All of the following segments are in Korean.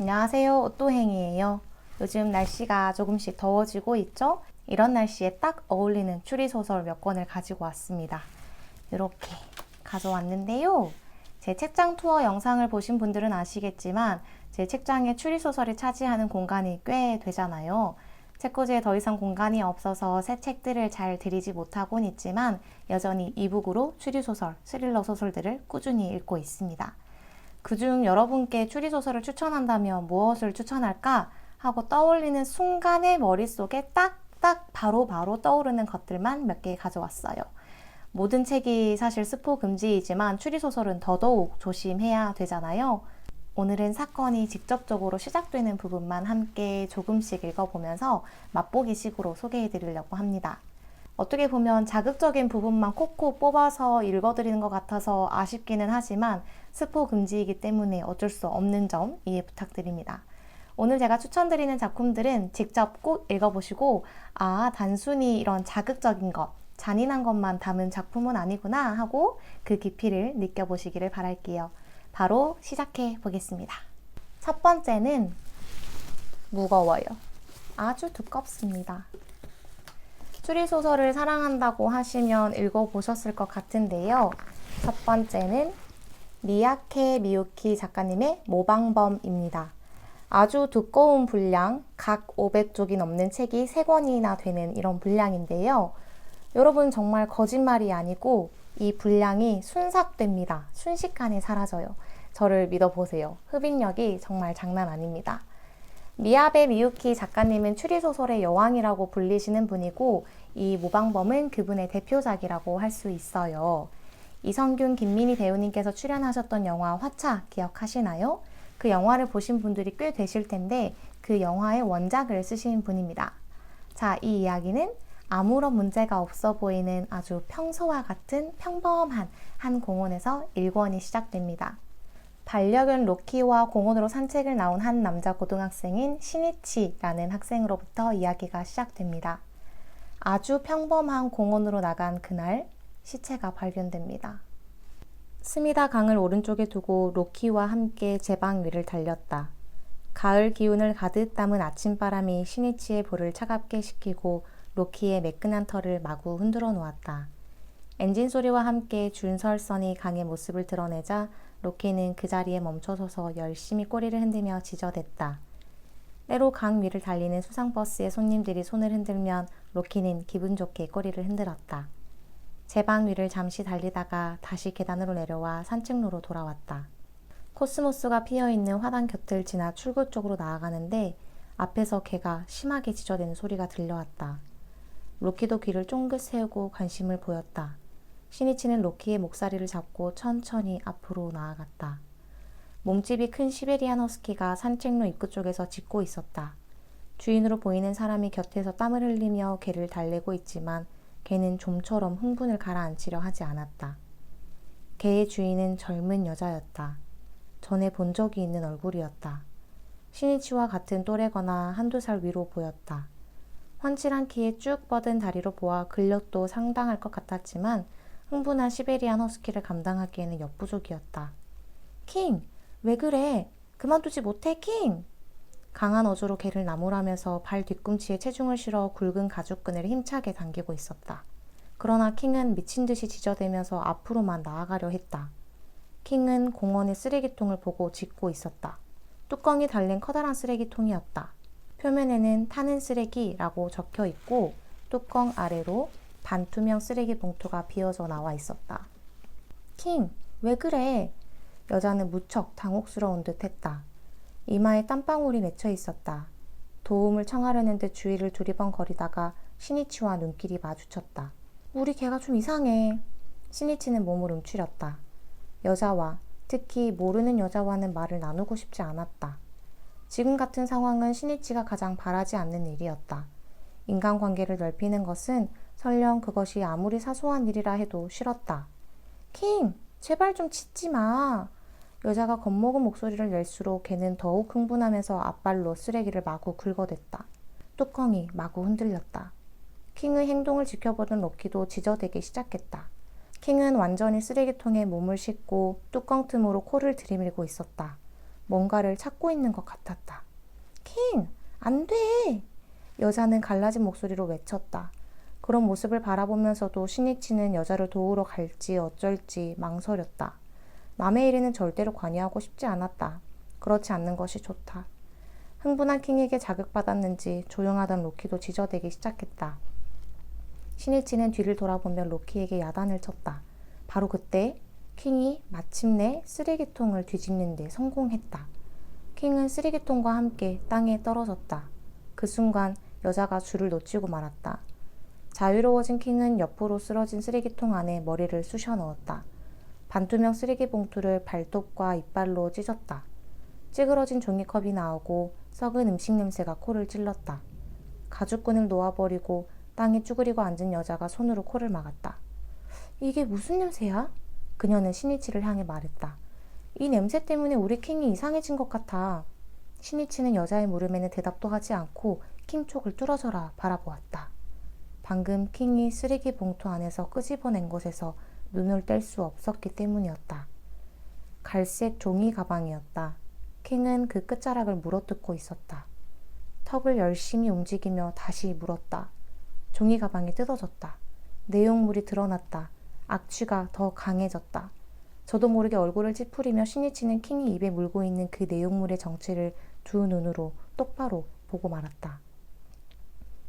안녕하세요. 오또행이에요. 요즘 날씨가 조금씩 더워지고 있죠? 이런 날씨에 딱 어울리는 추리소설 몇 권을 가지고 왔습니다. 이렇게 가져왔는데요. 제 책장 투어 영상을 보신 분들은 아시겠지만 제 책장에 추리소설이 차지하는 공간이 꽤 되잖아요. 책꽂이에 더 이상 공간이 없어서 새 책들을 잘 들이지 못하곤 있지만 여전히 이북으로 추리소설, 스릴러 소설들을 꾸준히 읽고 있습니다. 그중 여러분께 추리소설을 추천한다면 무엇을 추천할까 하고 떠올리는 순간에 머릿속에 딱딱 바로 떠오르는 것들만 몇 개 가져왔어요. 모든 책이 사실 스포 금지이지만 추리소설은 더더욱 조심해야 되잖아요. 오늘은 사건이 직접적으로 시작되는 부분만 함께 조금씩 읽어보면서 맛보기식으로 소개해드리려고 합니다. 어떻게 보면 자극적인 부분만 콕콕 뽑아서 읽어드리는 것 같아서 아쉽기는 하지만 스포 금지이기 때문에 어쩔 수 없는 점 이해 부탁드립니다. 오늘 제가 추천드리는 작품들은 직접 꼭 읽어보시고 단순히 이런 자극적인 것, 잔인한 것만 담은 작품은 아니구나 하고 그 깊이를 느껴보시기를 바랄게요. 바로 시작해 보겠습니다. 첫 번째는 무거워요. 아주 두껍습니다. 추리소설을 사랑한다고 하시면 읽어보셨을 것 같은데요. 첫 번째는 미야케 미유키 작가님의 모방범입니다. 아주 두꺼운 분량, 각 500쪽이 넘는 책이 3권이나 되는 이런 분량인데요. 여러분 정말 거짓말이 아니고 이 분량이 순삭됩니다. 순식간에 사라져요. 저를 믿어보세요. 흡입력이 정말 장난 아닙니다. 미야베 미유키 작가님은 추리소설의 여왕이라고 불리시는 분이고 이 모방범은 그분의 대표작이라고 할 수 있어요. 이성균, 김민희 배우님께서 출연하셨던 영화 화차 기억하시나요? 그 영화를 보신 분들이 꽤 되실 텐데 그 영화의 원작을 쓰신 분입니다. 자, 이 이야기는 아무런 문제가 없어 보이는 아주 평소와 같은 평범한 한 공원에서 1권이 시작됩니다. 반려견 로키와 공원으로 산책을 나온 한 남자 고등학생인 시니치라는 학생으로부터 이야기가 시작됩니다. 아주 평범한 공원으로 나간 그날 시체가 발견됩니다. 스미다 강을 오른쪽에 두고 로키와 함께 제방 위를 달렸다. 가을 기운을 가득 담은 아침바람이 시니치의 볼을 차갑게 식히고 로키의 매끈한 털을 마구 흔들어 놓았다. 엔진 소리와 함께 준설선이 강의 모습을 드러내자 로키는 그 자리에 멈춰서서 열심히 꼬리를 흔들며 지저댔다. 때로 강 위를 달리는 수상버스의 손님들이 손을 흔들면 로키는 기분 좋게 꼬리를 흔들었다. 제방 위를 잠시 달리다가 다시 계단으로 내려와 산책로로 돌아왔다. 코스모스가 피어있는 화단 곁을 지나 출구 쪽으로 나아가는데 앞에서 개가 심하게 짖어대는 소리가 들려왔다. 로키도 귀를 쫑긋 세우고 관심을 보였다. 시니치는 로키의 목사리를 잡고 천천히 앞으로 나아갔다. 몸집이 큰 시베리안 허스키가 산책로 입구 쪽에서 짖고 있었다. 주인으로 보이는 사람이 곁에서 땀을 흘리며 개를 달래고 있지만 개는 좀처럼 흥분을 가라앉히려 하지 않았다. 개의 주인은 젊은 여자였다. 전에 본 적이 있는 얼굴이었다. 시니치와 같은 또래거나 한두 살 위로 보였다. 훤칠한 키에 쭉 뻗은 다리로 보아 근력도 상당할 것 같았지만 흥분한 시베리안 허스키를 감당하기에는 역부족이었다. 킹! 왜 그래? 그만두지 못해, 킹! 강한 어조로 개를 나무라면서 발 뒤꿈치에 체중을 실어 굵은 가죽끈을 힘차게 당기고 있었다. 그러나 킹은 미친 듯이 짖어대면서 앞으로만 나아가려 했다. 킹은 공원의 쓰레기통을 보고 짖고 있었다. 뚜껑이 달린 커다란 쓰레기통이었다. 표면에는 타는 쓰레기라고 적혀 있고 뚜껑 아래로 반투명 쓰레기 봉투가 비어져 나와 있었다. 킹, 왜 그래? 여자는 무척 당혹스러운 듯 했다. 이마에 땀방울이 맺혀 있었다. 도움을 청하려는 듯 주위를 두리번거리다가 시니치와 눈길이 마주쳤다. 우리 개가 좀 이상해. 시니치는 몸을 움츠렸다. 여자와, 특히 모르는 여자와는 말을 나누고 싶지 않았다. 지금 같은 상황은 시니치가 가장 바라지 않는 일이었다. 인간관계를 넓히는 것은 설령 그것이 아무리 사소한 일이라 해도 싫었다. 킹, 제발 좀 짖지 마. 여자가 겁먹은 목소리를 낼수록 걔는 더욱 흥분하면서 앞발로 쓰레기를 마구 긁어댔다. 뚜껑이 마구 흔들렸다. 킹의 행동을 지켜보던 로키도 짖어대기 시작했다. 킹은 완전히 쓰레기통에 몸을 싣고 뚜껑 틈으로 코를 들이밀고 있었다. 뭔가를 찾고 있는 것 같았다. 킹! 안 돼! 여자는 갈라진 목소리로 외쳤다. 그런 모습을 바라보면서도 시니치는 여자를 도우러 갈지 어쩔지 망설였다. 남의 일에는 절대로 관여하고 싶지 않았다. 그렇지 않는 것이 좋다. 흥분한 킹에게 자극받았는지 조용하던 로키도 지저대기 시작했다. 시니치는 뒤를 돌아보며 로키에게 야단을 쳤다. 바로 그때 킹이 마침내 쓰레기통을 뒤집는 데 성공했다. 킹은 쓰레기통과 함께 땅에 떨어졌다. 그 순간 여자가 줄을 놓치고 말았다. 자유로워진 킹은 옆으로 쓰러진 쓰레기통 안에 머리를 쑤셔 넣었다. 반투명 쓰레기 봉투를 발톱과 이빨로 찢었다. 찌그러진 종이컵이 나오고 썩은 음식 냄새가 코를 찔렀다. 가죽끈을 놓아버리고 땅에 쭈그리고 앉은 여자가 손으로 코를 막았다. 이게 무슨 냄새야? 그녀는 시니치를 향해 말했다. 이 냄새 때문에 우리 킹이 이상해진 것 같아. 시니치는 여자의 물음에는 대답도 하지 않고 킹 쪽을 뚫어져라 바라보았다. 방금 킹이 쓰레기 봉투 안에서 끄집어낸 것에서 눈을 뗄 수 없었기 때문이었다. 갈색 종이 가방이었다. 킹은 그 끝자락을 물어뜯고 있었다. 턱을 열심히 움직이며 다시 물었다. 종이 가방이 뜯어졌다. 내용물이 드러났다. 악취가 더 강해졌다. 저도 모르게 얼굴을 찌푸리며 시니치는 킹이 입에 물고 있는 그 내용물의 정체를 두 눈으로 똑바로 보고 말았다.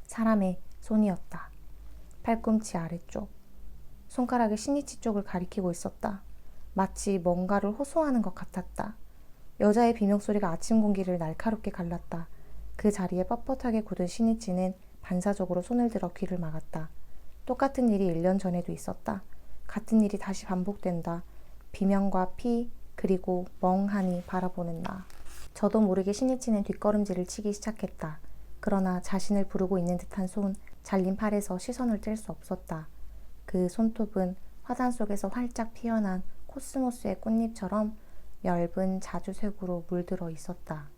사람의 손이었다. 팔꿈치 아래쪽. 손가락이 시니치 쪽을 가리키고 있었다. 마치 뭔가를 호소하는 것 같았다. 여자의 비명소리가 아침 공기를 날카롭게 갈랐다. 그 자리에 뻣뻣하게 굳은 시니치는 반사적으로 손을 들어 귀를 막았다. 똑같은 일이 1년 전에도 있었다. 같은 일이 다시 반복된다. 비명과 피, 그리고 멍하니 바라보는 나. 저도 모르게 시니치는 뒷걸음질을 치기 시작했다. 그러나 자신을 부르고 있는 듯한 손, 잘린 팔에서 시선을 뗄 수 없었다. 그 손톱은 화단 속에서 활짝 피어난 코스모스의 꽃잎처럼 엷은 자주색으로 물들어 있었다.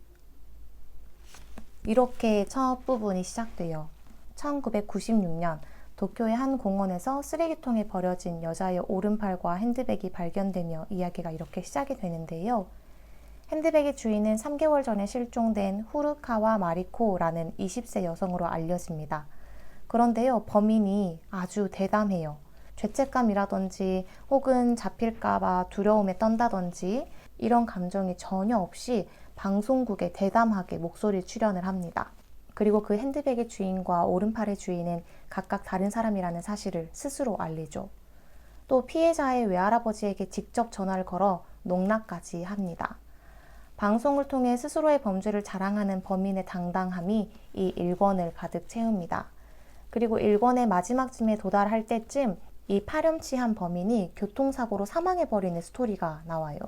이렇게 첫 부분이 시작돼요. 1996년 도쿄의 한 공원에서 쓰레기통에 버려진 여자의 오른팔과 핸드백이 발견되며 이야기가 이렇게 시작이 되는데요. 핸드백의 주인은 3개월 전에 실종된 후루카와 마리코라는 20세 여성으로 알려집니다. 그런데요, 범인이 아주 대담해요. 죄책감이라든지 혹은 잡힐까봐 두려움에 떤다든지 이런 감정이 전혀 없이 방송국에 대담하게 목소리 출연을 합니다. 그리고 그 핸드백의 주인과 오른팔의 주인은 각각 다른 사람이라는 사실을 스스로 알리죠. 또 피해자의 외할아버지에게 직접 전화를 걸어 농락까지 합니다. 방송을 통해 스스로의 범죄를 자랑하는 범인의 당당함이 이 1권을 가득 채웁니다. 그리고 1권의 마지막 쯤에 도달할 때쯤 이 파렴치한 범인이 교통사고로 사망해버리는 스토리가 나와요.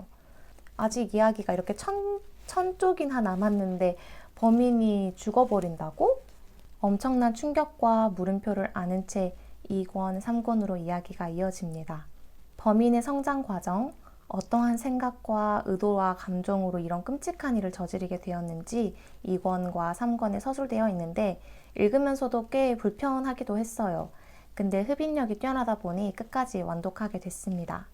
아직 이야기가 이렇게 천 쪽이나 남았는데 범인이 죽어버린다고? 엄청난 충격과 물음표를 아는 채 2권, 3권으로 이야기가 이어집니다. 범인의 성장 과정, 어떠한 생각과 의도와 감정으로 이런 끔찍한 일을 저지르게 되었는지 2권과 3권에 서술되어 있는데 읽으면서도 꽤 불편하기도 했어요. 근데 흡입력이 뛰어나다 보니 끝까지 완독하게 됐습니다.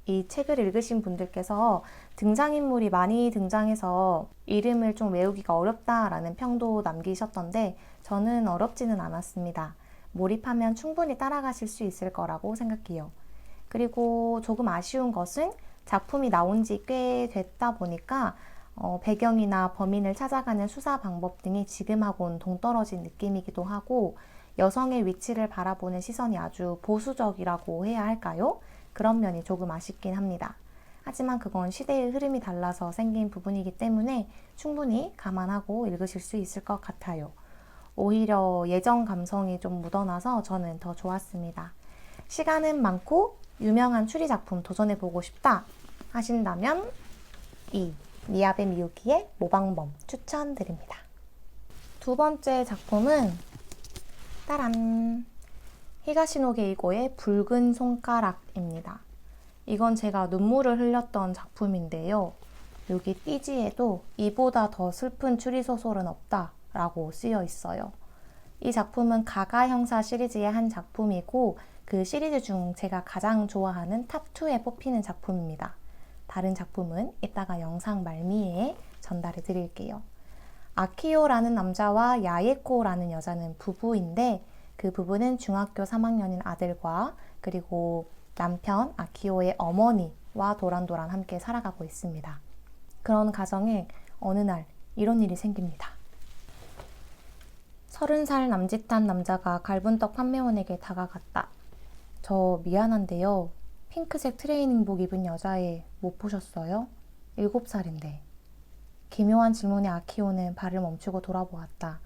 이 책을 읽으신 분들께서 등장인물이 많이 등장해서 이름을 좀 외우기가 어렵다라는 평도 남기셨던데 저는 어렵지는 않았습니다. 몰입하면 충분히 따라가실 수 있을 거라고 생각해요. 그리고 조금 아쉬운 것은 작품이 나온 지 꽤 됐다 보니까 배경이나 범인을 찾아가는 수사 방법 등이 지금하고는 동떨어진 느낌이기도 하고 여성의 위치를 바라보는 시선이 아주 보수적이라고 해야 할까요? 그런 면이 조금 아쉽긴 합니다. 하지만 그건 시대의 흐름이 달라서 생긴 부분이기 때문에 충분히 감안하고 읽으실 수 있을 것 같아요. 오히려 예전 감성이 좀 묻어나서 저는 더 좋았습니다. 시간은 많고 유명한 추리 작품 도전해보고 싶다 하신다면 이 미야베 미유키의 모방범 추천드립니다. 두 번째 작품은 따란! 히가시노 게이고의 붉은 손가락입니다. 이건 제가 눈물을 흘렸던 작품인데요. 여기 띠지에도 이보다 더 슬픈 추리소설은 없다 라고 쓰여 있어요. 이 작품은 가가 형사 시리즈의 한 작품이고 그 시리즈 중 제가 가장 좋아하는 탑2에 뽑히는 작품입니다. 다른 작품은 이따가 영상 말미에 전달해 드릴게요. 아키오라는 남자와 야에코라는 여자는 부부인데 그 부부는 중학교 3학년인 아들과 그리고 남편 아키오의 어머니와 도란도란 함께 살아가고 있습니다. 그런 가정에 어느 날 이런 일이 생깁니다. 30살 남짓한 남자가 갈분떡 판매원에게 다가갔다. 저 미안한데요. 핑크색 트레이닝복 입은 여자애 못 보셨어요? 7살인데. 기묘한 질문에 아키오는 발을 멈추고 돌아보았다.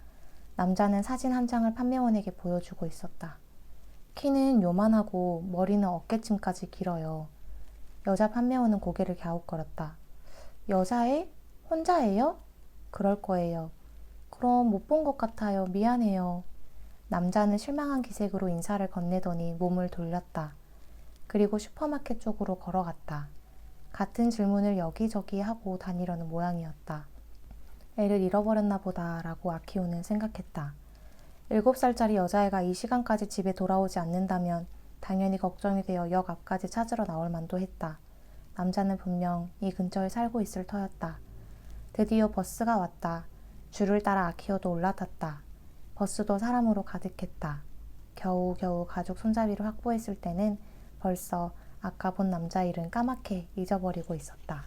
남자는 사진 한 장을 판매원에게 보여주고 있었다. 키는 요만하고 머리는 어깨쯤까지 길어요. 여자 판매원은 고개를 갸웃거렸다. 여자애? 혼자예요? 그럴 거예요. 그럼 못 본 것 같아요. 미안해요. 남자는 실망한 기색으로 인사를 건네더니 몸을 돌렸다. 그리고 슈퍼마켓 쪽으로 걸어갔다. 같은 질문을 여기저기 하고 다니려는 모양이었다. 애를 잃어버렸나 보다라고 아키오는 생각했다. 7살짜리 여자애가 이 시간까지 집에 돌아오지 않는다면 당연히 걱정이 되어 역 앞까지 찾으러 나올 만도 했다. 남자는 분명 이 근처에 살고 있을 터였다. 드디어 버스가 왔다. 줄을 따라 아키오도 올라탔다. 버스도 사람으로 가득했다. 겨우겨우 가족 손잡이를 확보했을 때는 벌써 아까 본 남자 일은 까맣게 잊어버리고 있었다.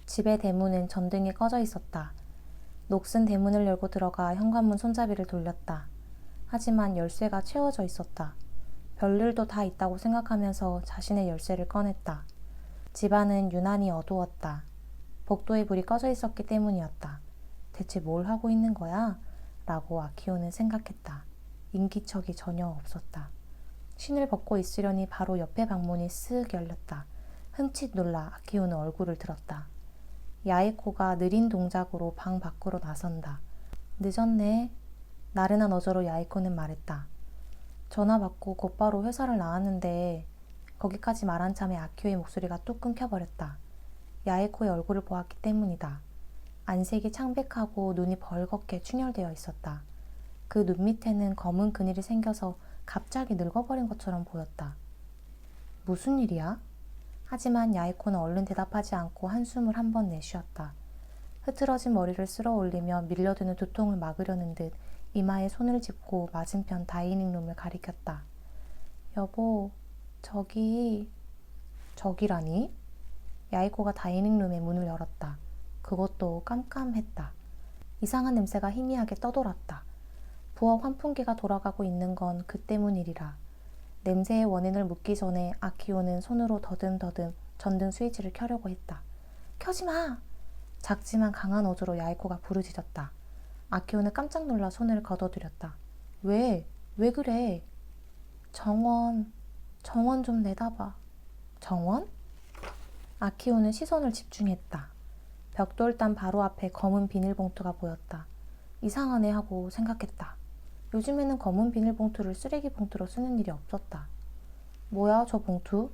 집의 대문은 전등이 꺼져 있었다. 녹슨 대문을 열고 들어가 현관문 손잡이를 돌렸다. 하지만 열쇠가 채워져 있었다. 별일도 다 있다고 생각하면서 자신의 열쇠를 꺼냈다. 집안은 유난히 어두웠다. 복도에 불이 꺼져 있었기 때문이었다. 대체 뭘 하고 있는 거야? 라고 아키오는 생각했다. 인기척이 전혀 없었다. 신을 벗고 있으려니 바로 옆에 방문이 쓱 열렸다. 흠칫 놀라 아키오는 얼굴을 들었다. 야에코가 느린 동작으로 방 밖으로 나선다. 늦었네. 나른한 어조로 야에코는 말했다. 전화 받고 곧바로 회사를 나왔는데 거기까지 말한 참에 아키오의 목소리가 뚝 끊겨버렸다. 야에코의 얼굴을 보았기 때문이다. 안색이 창백하고 눈이 벌겋게 충혈되어 있었다. 그 눈 밑에는 검은 그늘이 생겨서 갑자기 늙어버린 것처럼 보였다. 무슨 일이야? 하지만 야에코는 얼른 대답하지 않고 한숨을 한 번 내쉬었다. 흐트러진 머리를 쓸어 올리며 밀려드는 두통을 막으려는 듯 이마에 손을 짚고 맞은편 다이닝룸을 가리켰다. 여보, 저기라니? 야에코가 다이닝룸의 문을 열었다. 그것도 깜깜했다. 이상한 냄새가 희미하게 떠돌았다. 부엌 환풍기가 돌아가고 있는 건 그 때문이리라. 냄새의 원인을 묻기 전에 아키오는 손으로 더듬더듬 전등 스위치를 켜려고 했다. 켜지 마! 작지만 강한 어조로 야에코가 부르짖었다. 아키오는 깜짝 놀라 손을 걷어들였다. 왜? 왜 그래? 정원 좀 내다봐. 정원? 아키오는 시선을 집중했다. 벽돌단 바로 앞에 검은 비닐봉투가 보였다. 이상하네 하고 생각했다. 요즘에는 검은 비닐봉투를 쓰레기 봉투로 쓰는 일이 없었다. 뭐야 저 봉투?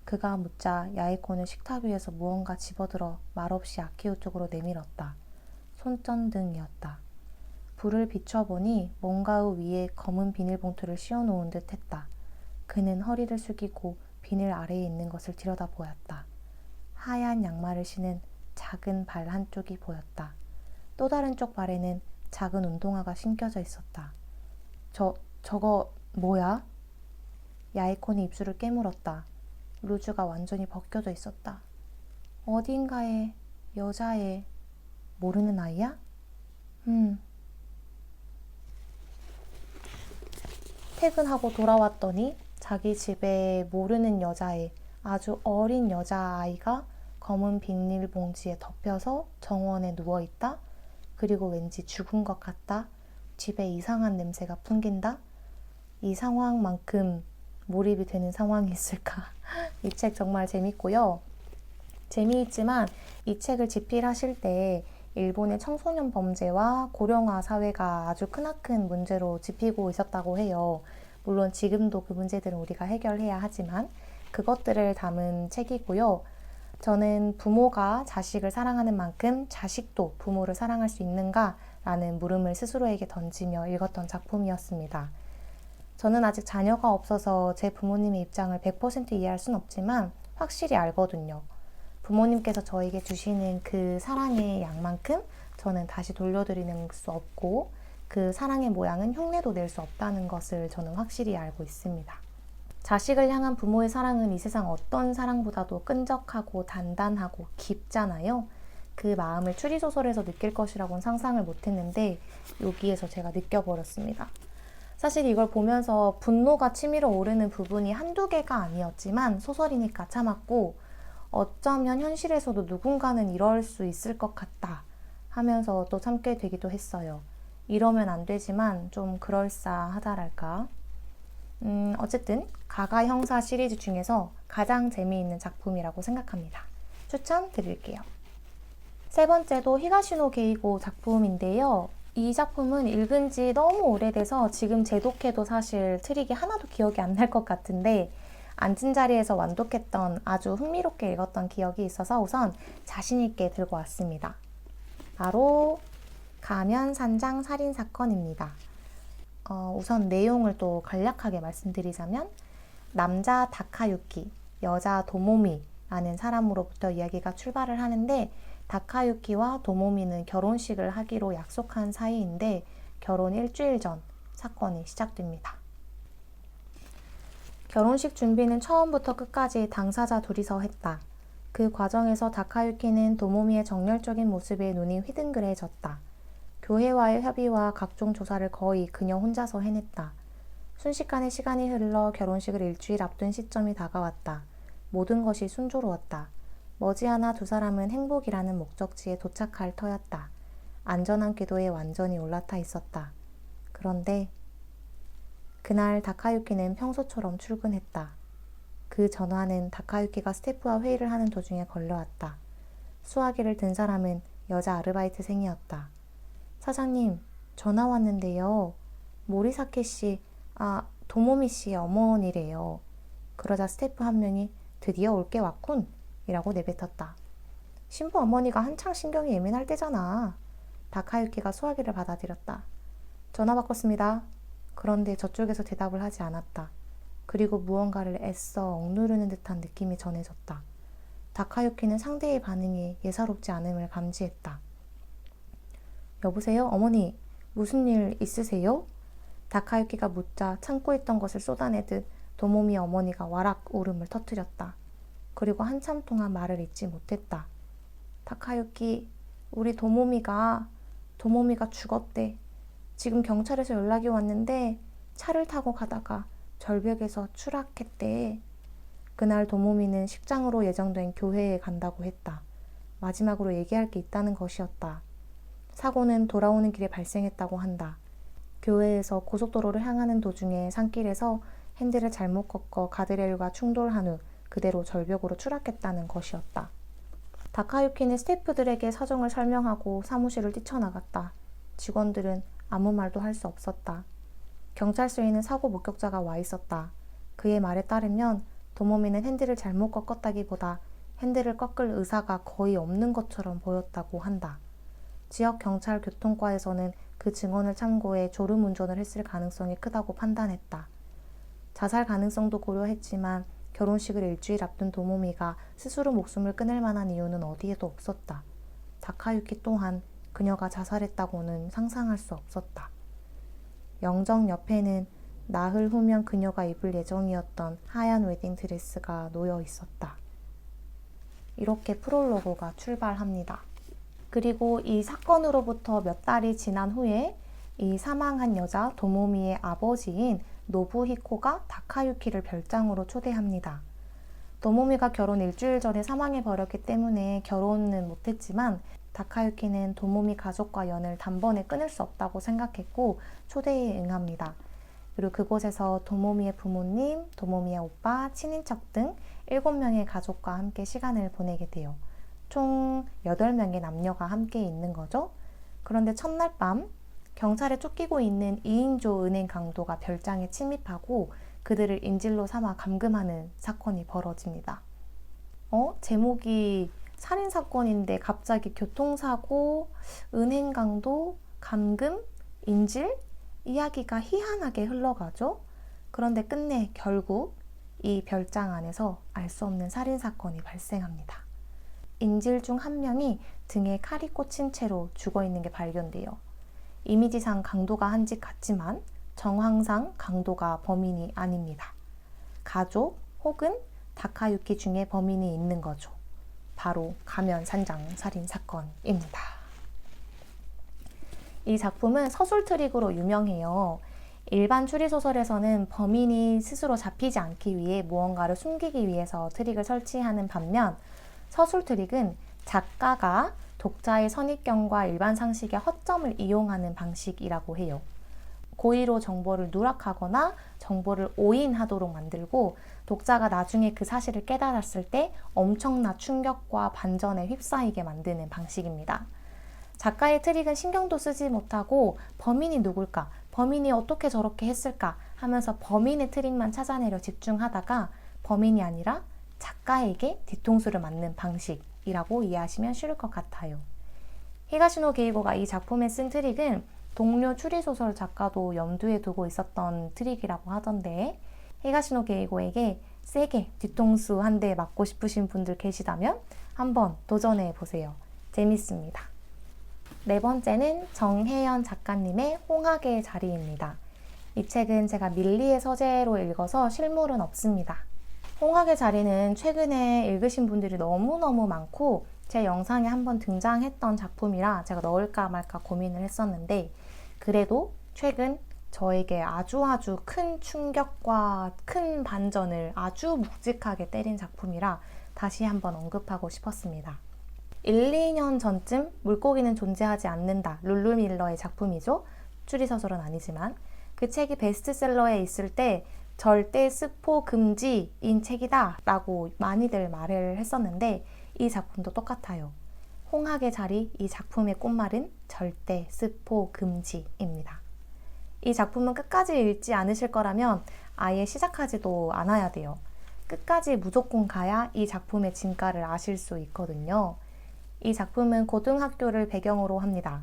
그가 묻자 야에코는 식탁 위에서 무언가 집어들어 말없이 아키오 쪽으로 내밀었다. 손전등이었다. 불을 비춰보니 뭔가 위에 검은 비닐봉투를 씌워놓은 듯 했다. 그는 허리를 숙이고 비닐 아래에 있는 것을 들여다보았다. 하얀 양말을 신은 작은 발 한쪽이 보였다. 또 다른 쪽 발에는 작은 운동화가 신겨져 있었다. 저거 뭐야? 야에코는 입술을 깨물었다. 루즈가 완전히 벗겨져 있었다. 어딘가에 여자애 모르는 아이야? 퇴근하고 돌아왔더니 자기 집에 모르는 여자애, 아주 어린 여자아이가 검은 비닐봉지에 덮여서 정원에 누워있다. 그리고 왠지 죽은 것 같다. 집에 이상한 냄새가 풍긴다. 이 상황만큼 몰입이 되는 상황이 있을까? 이 책 정말 재밌고요. 재미있지만 이 책을 집필하실 때 일본의 청소년 범죄와 고령화 사회가 아주 크나큰 문제로 짚이고 있었다고 해요. 물론 지금도 그 문제들은 우리가 해결해야 하지만 그것들을 담은 책이고요. 저는 부모가 자식을 사랑하는 만큼 자식도 부모를 사랑할 수 있는가? 라는 물음을 스스로에게 던지며 읽었던 작품이었습니다. 저는 아직 자녀가 없어서 제 부모님의 입장을 100% 이해할 순 없지만 확실히 알거든요. 부모님께서 저에게 주시는 그 사랑의 양만큼 저는 다시 돌려드리는 수 없고 그 사랑의 모양은 흉내도 낼 수 없다는 것을 저는 확실히 알고 있습니다. 자식을 향한 부모의 사랑은 이 세상 어떤 사랑보다도 끈적하고 단단하고 깊잖아요. 그 마음을 추리소설에서 느낄 것이라고는 상상을 못했는데 여기에서 제가 느껴버렸습니다. 사실 이걸 보면서 분노가 치밀어 오르는 부분이 한두 개가 아니었지만 소설이니까 참았고 어쩌면 현실에서도 누군가는 이럴 수 있을 것 같다 하면서 또 참게 되기도 했어요. 이러면 안 되지만 좀 그럴싸하다랄까. 어쨌든 가가 형사 시리즈 중에서 가장 재미있는 작품이라고 생각합니다. 추천드릴게요. 세 번째도 히가시노 게이고 작품인데요. 이 작품은 읽은 지 너무 오래돼서 지금 재독해도 사실 트릭이 하나도 기억이 안 날 것 같은데 앉은 자리에서 완독했던 아주 흥미롭게 읽었던 기억이 있어서 우선 자신 있게 들고 왔습니다. 바로 가면산장 살인사건입니다. 우선 내용을 또 간략하게 말씀드리자면 남자 다카유키, 여자 도모미라는 사람으로부터 이야기가 출발을 하는데 다카유키와 도모미는 결혼식을 하기로 약속한 사이인데 결혼 일주일 전 사건이 시작됩니다. 결혼식 준비는 처음부터 끝까지 당사자 둘이서 했다. 그 과정에서 다카유키는 도모미의 정열적인 모습에 눈이 휘둥그레졌다. 교회와의 협의와 각종 조사를 거의 그녀 혼자서 해냈다. 순식간에 시간이 흘러 결혼식을 일주일 앞둔 시점이 다가왔다. 모든 것이 순조로웠다. 머지않아 두 사람은 행복이라는 목적지에 도착할 터였다. 안전한 궤도에 완전히 올라타 있었다. 그런데 그날 다카유키는 평소처럼 출근했다. 그 전화는 다카유키가 스태프와 회의를 하는 도중에 걸려왔다. 수화기를 든 사람은 여자 아르바이트생이었다. 사장님, 전화 왔는데요. 모리사케 씨, 도모미 씨의 어머니래요. 그러자 스태프 한 명이 드디어 올 게 왔군 이라고 내뱉었다. 신부 어머니가 한창 신경이 예민할 때잖아. 다카유키가 수화기를 받아들였다. 전화 바꿨습니다. 그런데 저쪽에서 대답을 하지 않았다. 그리고 무언가를 애써 억누르는 듯한 느낌이 전해졌다. 다카유키는 상대의 반응이 예사롭지 않음을 감지했다. 여보세요? 어머니, 무슨 일 있으세요? 다카유키가 묻자 참고 있던 것을 쏟아내듯 도모미 어머니가 와락 울음을 터뜨렸다. 그리고 한참 동안 말을 잇지 못했다. 다카유키, 우리 도모미가 죽었대. 지금 경찰에서 연락이 왔는데 차를 타고 가다가 절벽에서 추락했대. 그날 도모미는 식장으로 예정된 교회에 간다고 했다. 마지막으로 얘기할 게 있다는 것이었다. 사고는 돌아오는 길에 발생했다고 한다. 교회에서 고속도로를 향하는 도중에 산길에서 핸들을 잘못 꺾어 가드레일과 충돌한 후 그대로 절벽으로 추락했다는 것이었다. 다카유키는 스태프들에게 사정을 설명하고 사무실을 뛰쳐나갔다. 직원들은 아무 말도 할 수 없었다. 경찰서에는 사고 목격자가 와 있었다. 그의 말에 따르면 도모미는 핸들을 잘못 꺾었다기보다 핸들을 꺾을 의사가 거의 없는 것처럼 보였다고 한다. 지역 경찰 교통과에서는 그 증언을 참고해 졸음운전을 했을 가능성이 크다고 판단했다. 자살 가능성도 고려했지만 결혼식을 일주일 앞둔 도모미가 스스로 목숨을 끊을 만한 이유는 어디에도 없었다. 다카유키 또한 그녀가 자살했다고는 상상할 수 없었다. 영정 옆에는 나흘 후면 그녀가 입을 예정이었던 하얀 웨딩드레스가 놓여 있었다. 이렇게 프롤로그가 출발합니다. 그리고 이 사건으로부터 몇 달이 지난 후에 이 사망한 여자 도모미의 아버지인 노부히코가 다카유키를 별장으로 초대합니다. 도모미가 결혼 일주일 전에 사망해버렸기 때문에 결혼은 못했지만 다카유키는 도모미 가족과 연을 단번에 끊을 수 없다고 생각했고 초대에 응합니다. 그리고 그곳에서 도모미의 부모님, 도모미의 오빠, 친인척 등 7명의 가족과 함께 시간을 보내게 돼요. 총 8명의 남녀가 함께 있는 거죠. 그런데 첫날 밤 경찰에 쫓기고 있는 2인조 은행 강도가 별장에 침입하고 그들을 인질로 삼아 감금하는 사건이 벌어집니다. 제목이 살인사건인데 갑자기 교통사고, 은행 강도, 감금, 인질? 이야기가 희한하게 흘러가죠. 그런데 끝내 결국 이 별장 안에서 알 수 없는 살인사건이 발생합니다. 인질 중 한 명이 등에 칼이 꽂힌 채로 죽어 있는 게 발견돼요. 이미지상 강도가 한직 같지만 정황상 강도가 범인이 아닙니다. 가족 혹은 다카유키 중에 범인이 있는 거죠. 바로 가면 산장 살인 사건입니다. 이 작품은 서술 트릭으로 유명해요. 일반 추리소설에서는 범인이 스스로 잡히지 않기 위해 무언가를 숨기기 위해서 트릭을 설치하는 반면 서술 트릭은 작가가 독자의 선입견과 일반 상식의 허점을 이용하는 방식이라고 해요. 고의로 정보를 누락하거나 정보를 오인하도록 만들고 독자가 나중에 그 사실을 깨달았을 때 엄청난 충격과 반전에 휩싸이게 만드는 방식입니다. 작가의 트릭은 신경도 쓰지 못하고 범인이 누굴까, 범인이 어떻게 저렇게 했을까 하면서 범인의 트릭만 찾아내려 집중하다가 범인이 아니라 작가에게 뒤통수를 맞는 방식이라고 이해하시면 쉬울 것 같아요. 히가시노 게이고가 이 작품에 쓴 트릭은 동료 추리소설 작가도 염두에 두고 있었던 트릭이라고 하던데 히가시노 게이고에게 세게 뒤통수 한 대 맞고 싶으신 분들 계시다면 한번 도전해 보세요. 재밌습니다. 네 번째는 정혜연 작가님의 홍학의 자리입니다. 이 책은 제가 밀리의 서재로 읽어서 실물은 없습니다. 홍학의 자리는 최근에 읽으신 분들이 너무너무 많고 제 영상에 한번 등장했던 작품이라 제가 넣을까 말까 고민을 했었는데 그래도 최근 저에게 아주 큰 충격과 큰 반전을 아주 묵직하게 때린 작품이라 다시 한번 언급하고 싶었습니다. 1, 2년 전쯤 물고기는 존재하지 않는다. 룰루 밀러의 작품이죠. 추리소설은 아니지만 그 책이 베스트셀러에 있을 때 절대 스포 금지인 책이다 라고 많이들 말을 했었는데 이 작품도 똑같아요. 홍학의 자리, 이 작품의 꽃말은 절대 스포 금지입니다. 이 작품은 끝까지 읽지 않으실 거라면 아예 시작하지도 않아야 돼요. 끝까지 무조건 가야 이 작품의 진가를 아실 수 있거든요. 이 작품은 고등학교를 배경으로 합니다.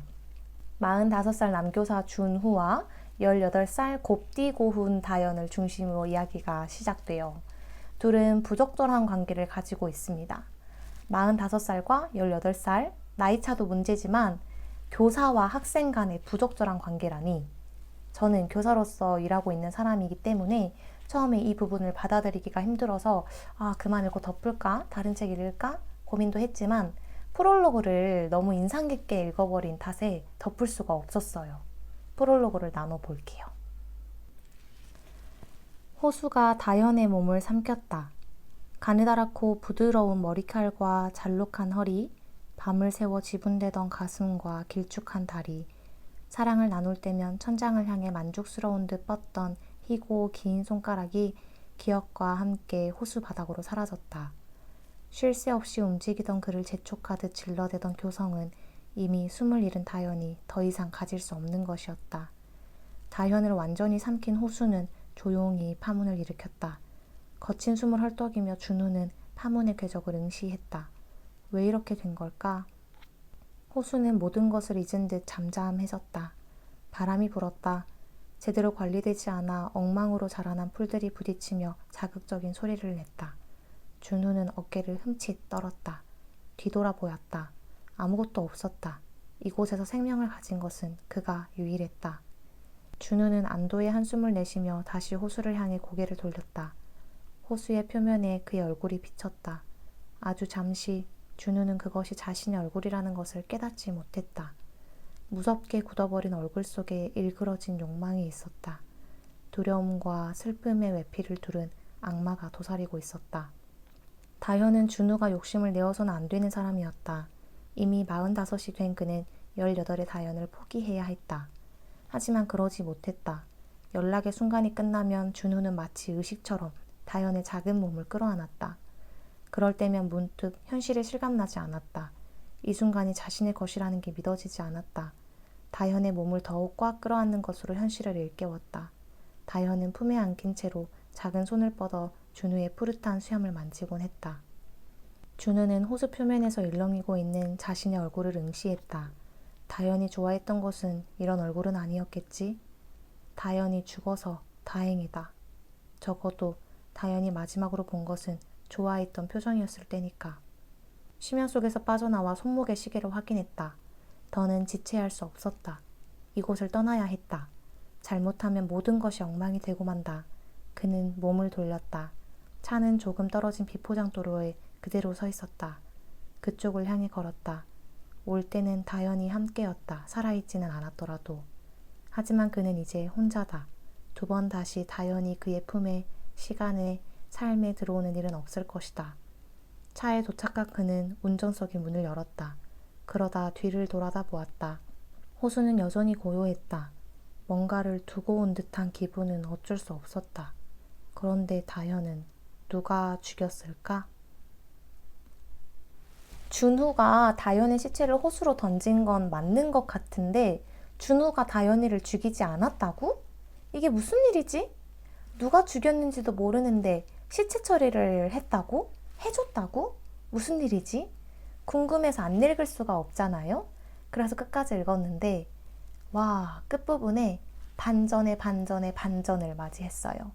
45살 남교사 준후와 18살 곱디 고훈 다연을 중심으로 이야기가 시작돼요. 둘은 부적절한 관계를 가지고 있습니다. 45살과 18살, 나이차도 문제지만 교사와 학생 간의 부적절한 관계라니 저는 교사로서 일하고 있는 사람이기 때문에 처음에 이 부분을 받아들이기가 힘들어서 그만 읽고 덮을까? 다른 책 읽을까? 고민도 했지만 프롤로그를 너무 인상 깊게 읽어버린 탓에 덮을 수가 없었어요. 프롤로그를 나눠볼게요. 호수가 다연의 몸을 삼켰다. 가느다랗고 부드러운 머리칼과 잘록한 허리, 밤을 새워 지분되던 가슴과 길쭉한 다리, 사랑을 나눌 때면 천장을 향해 만족스러운 듯 뻗던 희고 긴 손가락이 기억과 함께 호수 바닥으로 사라졌다. 쉴 새 없이 움직이던 그를 재촉하듯 질러대던 교성은 이미 숨을 잃은 다현이 더 이상 가질 수 없는 것이었다. 다현을 완전히 삼킨 호수는 조용히 파문을 일으켰다. 거친 숨을 헐떡이며 준우는 파문의 궤적을 응시했다. 왜 이렇게 된 걸까? 호수는 모든 것을 잊은 듯 잠잠해졌다. 바람이 불었다. 제대로 관리되지 않아 엉망으로 자라난 풀들이 부딪히며 자극적인 소리를 냈다. 준우는 어깨를 흠칫 떨었다. 뒤돌아 보였다. 아무것도 없었다. 이곳에서 생명을 가진 것은 그가 유일했다. 준우는 안도의 한숨을 내쉬며 다시 호수를 향해 고개를 돌렸다. 호수의 표면에 그의 얼굴이 비쳤다. 아주 잠시 준우는 그것이 자신의 얼굴이라는 것을 깨닫지 못했다. 무섭게 굳어버린 얼굴 속에 일그러진 욕망이 있었다. 두려움과 슬픔의 외피를 두른 악마가 도사리고 있었다. 다현은 준우가 욕심을 내어서는 안 되는 사람이었다. 이미 45이 된 그는 18의 다현을 포기해야 했다. 하지만 그러지 못했다. 연락의 순간이 끝나면 준우는 마치 의식처럼 다현의 작은 몸을 끌어안았다. 그럴 때면 문득 현실이 실감나지 않았다. 이 순간이 자신의 것이라는 게 믿어지지 않았다. 다현의 몸을 더욱 꽉 끌어안는 것으로 현실을 일깨웠다. 다현은 품에 안긴 채로 작은 손을 뻗어 준우의 푸릇한 수염을 만지곤 했다. 준우는 호수 표면에서 일렁이고 있는 자신의 얼굴을 응시했다. 다현이 좋아했던 것은 이런 얼굴은 아니었겠지? 다현이 죽어서 다행이다. 적어도 다현이 마지막으로 본 것은 좋아했던 표정이었을 때니까. 심연 속에서 빠져나와 손목의 시계를 확인했다. 더는 지체할 수 없었다. 이곳을 떠나야 했다. 잘못하면 모든 것이 엉망이 되고 만다. 그는 몸을 돌렸다. 차는 조금 떨어진 비포장 도로에 그대로 서 있었다. 그쪽을 향해 걸었다. 올 때는 다연히 함께였다. 살아있지는 않았더라도. 하지만 그는 이제 혼자다. 두 번 다시 다연히 그의 품에, 시간에, 삶에 들어오는 일은 없을 것이다. 차에 도착한 그는 운전석의 문을 열었다. 그러다 뒤를 돌아다 보았다. 호수는 여전히 고요했다. 뭔가를 두고 온 듯한 기분은 어쩔 수 없었다. 그런데 다현은 누가 죽였을까? 준후가 다현의 시체를 호수로 던진 건 맞는 것 같은데 준후가 다현이를 죽이지 않았다고? 이게 무슨 일이지? 누가 죽였는지도 모르는데 시체 처리를 했다고? 해줬다고? 무슨 일이지? 궁금해서 안 읽을 수가 없잖아요? 그래서 끝까지 읽었는데 와, 끝부분에 반전의 반전의 반전을 맞이했어요.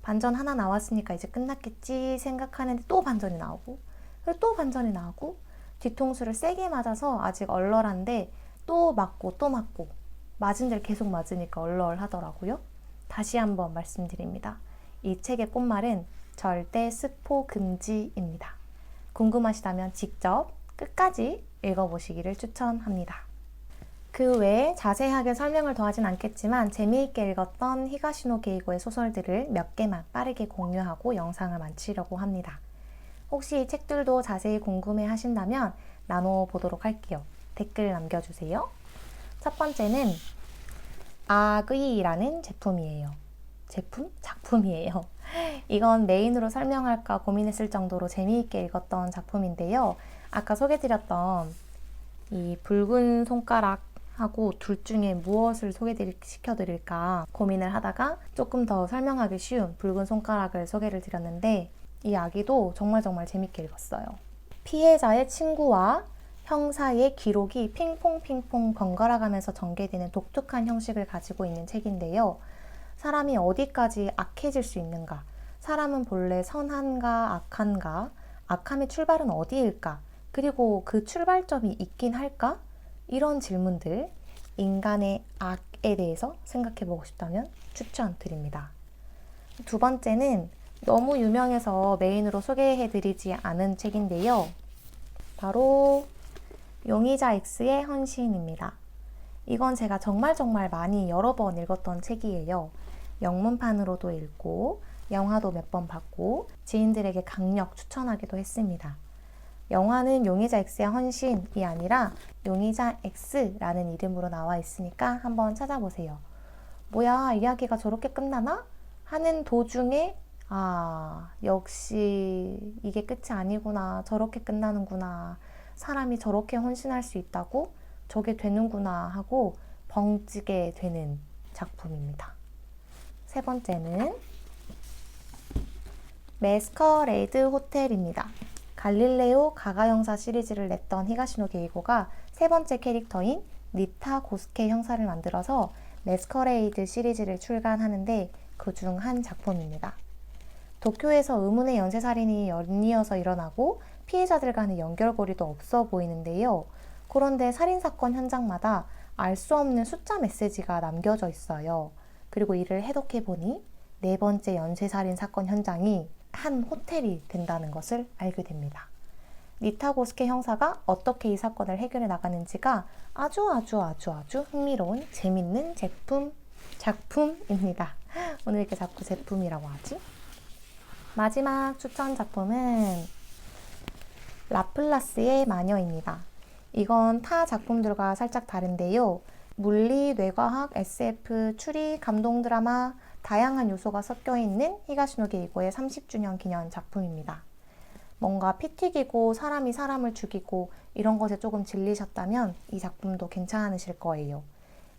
반전 하나 나왔으니까 이제 끝났겠지 생각하는데 또 반전이 나오고 그리고 또 반전이 나오고 뒤통수를 세게 맞아서 아직 얼얼한데 또 맞고 또 맞고 맞은 데를 계속 맞으니까 얼얼하더라고요. 다시 한번 말씀드립니다. 이 책의 꽃말은 절대 스포 금지입니다. 궁금하시다면 직접 끝까지 읽어보시기를 추천합니다. 그 외에 자세하게 설명을 더하진 않겠지만 재미있게 읽었던 히가시노 게이고의 소설들을 몇 개만 빠르게 공유하고 영상을 마치려고 합니다. 혹시 이 책들도 자세히 궁금해 하신다면 나눠보도록 할게요. 댓글 남겨주세요. 첫 번째는 악의라는 제품이에요. 제품? 작품이에요. 이건 메인으로 설명할까 고민했을 정도로 재미있게 읽었던 작품인데요. 아까 소개드렸던 이 붉은 손가락하고 둘 중에 무엇을 소개시켜드릴까 고민을 하다가 조금 더 설명하기 쉬운 붉은 손가락을 소개를 드렸는데 이 아기도 정말 재밌게 읽었어요. 피해자의 친구와 형사의 기록이 핑퐁핑퐁 번갈아 가면서 전개되는 독특한 형식을 가지고 있는 책인데요. 사람이 어디까지 악해질 수 있는가? 사람은 본래 선한가 악한가? 악함의 출발은 어디일까? 그리고 그 출발점이 있긴 할까? 이런 질문들, 인간의 악에 대해서 생각해보고 싶다면 추천드립니다. 두 번째는 너무 유명해서 메인으로 소개해드리지 않은 책인데요. 바로 용의자 X의 헌신입니다. 이건 제가 정말 많이 여러 번 읽었던 책이에요. 영문판으로도 읽고 영화도 몇 번 봤고 지인들에게 강력 추천하기도 했습니다. 영화는 용의자 X의 헌신이 아니라 용의자 X라는 이름으로 나와 있으니까 한번 찾아보세요. 뭐야, 이야기가 저렇게 끝나나? 하는 도중에 역시 이게 끝이 아니구나. 저렇게 끝나는구나. 사람이 저렇게 헌신할 수 있다고? 저게 되는구나 하고 벙찌게 되는 작품입니다. 세 번째는 매스커레이드 호텔입니다. 갈릴레오 가가 형사 시리즈를 냈던 히가시노 게이고가 세 번째 캐릭터인 니타 고스케 형사를 만들어서 매스커레이드 시리즈를 출간하는데 그중 한 작품입니다. 도쿄에서 의문의 연쇄살인이 연이어서 일어나고 피해자들 간의 연결고리도 없어 보이는데요. 그런데 살인사건 현장마다 알 수 없는 숫자 메시지가 남겨져 있어요. 그리고 이를 해독해보니 네 번째 연쇄살인 사건 현장이 한 호텔이 된다는 것을 알게 됩니다. 니타 고스케 형사가 어떻게 이 사건을 해결해 나가는지가 아주 흥미로운 재밌는 작품입니다. 오늘 이렇게 자꾸 제품이라고 하지? 마지막 추천 작품은 라플라스의 마녀입니다. 이건 타 작품들과 살짝 다른데요. 물리, 뇌과학, SF, 추리, 감동 드라마 다양한 요소가 섞여 있는 히가시노 게이고의 30주년 기념 작품입니다. 뭔가 피 튀기고 사람이 사람을 죽이고 이런 것에 조금 질리셨다면 이 작품도 괜찮으실 거예요.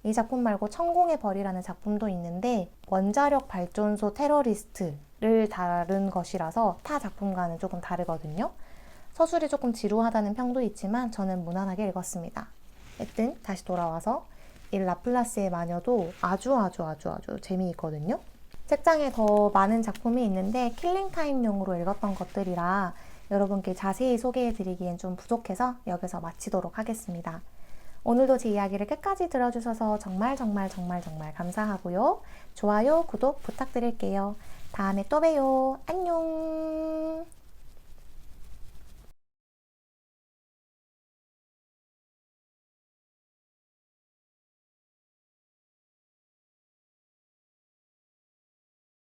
이 작품 말고 천공의 벌이라는 작품도 있는데 원자력 발전소 테러리스트를 다룬 것이라서 타 작품과는 조금 다르거든요. 서술이 조금 지루하다는 평도 있지만 저는 무난하게 읽었습니다. 하여튼 다시 돌아와서 이 라플라스의 마녀도 아주 재미있거든요. 책장에 더 많은 작품이 있는데 킬링타임용으로 읽었던 것들이라 여러분께 자세히 소개해드리기엔 좀 부족해서 여기서 마치도록 하겠습니다. 오늘도 제 이야기를 끝까지 들어주셔서 정말 감사하고요. 좋아요, 구독 부탁드릴게요. 다음에 또 봬요. 안녕.